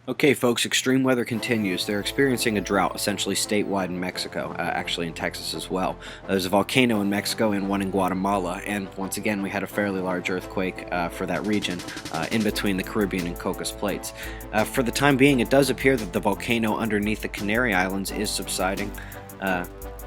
Okay, folks, extreme weather continues. They're experiencing a drought, essentially statewide in Mexico, actually in Texas as well. There's a volcano in Mexico and one in Guatemala, and once again, we had a fairly large earthquake for that region in between the Caribbean and Cocos Plates. For the time being, it does appear that the volcano underneath the Canary Islands is subsiding.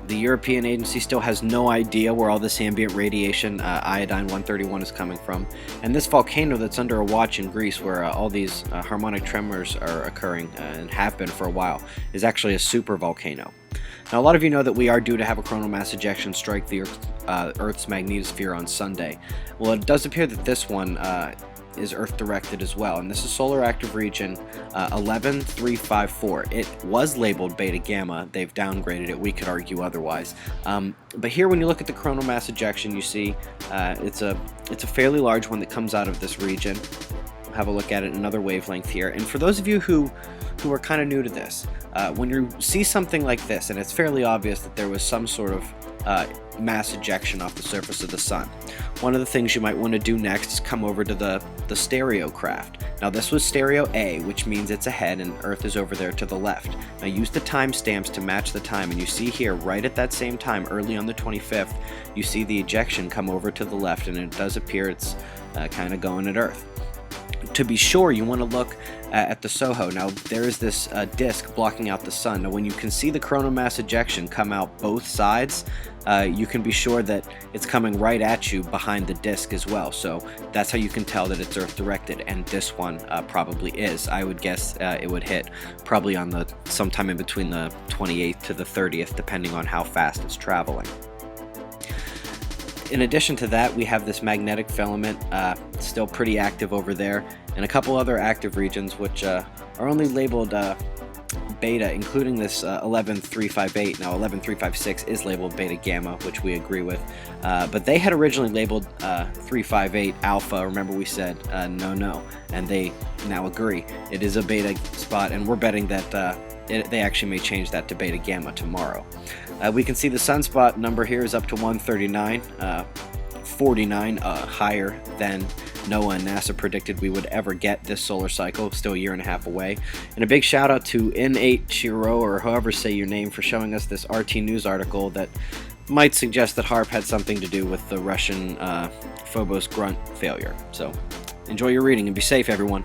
The European agency still has no idea where all this ambient radiation, iodine-131, is coming from. And this volcano that's under a watch in Greece, where all these harmonic tremors are occurring and have been for a while, is actually a supervolcano. Now, a lot of you know that we are due to have a coronal mass ejection strike the Earth's magnetosphere on Sunday. Well, it does appear that this one is Earth-directed as well, and this is solar active region 11354. It was labeled beta gamma. They've downgraded it. We could argue otherwise. But here, when you look at the coronal mass ejection, you see it's a fairly large one that comes out of this region. Have a look at it in another wavelength here. And for those of you who are kind of new to this, when you see something like this, and it's fairly obvious that there was some sort of mass ejection off the surface of the sun, one of the things you might want to do next is come over to the stereo craft. Now, this was stereo A, which means it's ahead and Earth is over there to the left. Now, use the timestamps to match the time, and you see here, right at that same time, early on the 25th, you see the ejection come over to the left, and it does appear it's kind of going at Earth. To be sure, you want to look at the SOHO. Now, there is this disk blocking out the sun. Now, when you can see the coronal mass ejection come out both sides, you can be sure that it's coming right at you behind the disk as well. So that's how you can tell that it's Earth-directed, and this one probably is. I would guess it would hit probably on sometime in between the 28th to the 30th, depending on how fast it's traveling. In addition to that, we have this magnetic filament still pretty active over there, and a couple other active regions which are only labeled beta, including this 11358. Now, 11356 is labeled beta gamma, which we agree with, but they had originally labeled 358 alpha. Remember, we said no, and they now agree it is a beta spot, and we're betting that they actually may change that to beta gamma tomorrow. We can see the sunspot number here is up to 139, 49 higher than NOAA and NASA predicted we would ever get this solar cycle, still a year and a half away. And a big shout out to N8 Chiro, or however say your name, for showing us this RT News article that might suggest that HAARP had something to do with the Russian Phobos grunt failure. So enjoy your reading and be safe, everyone.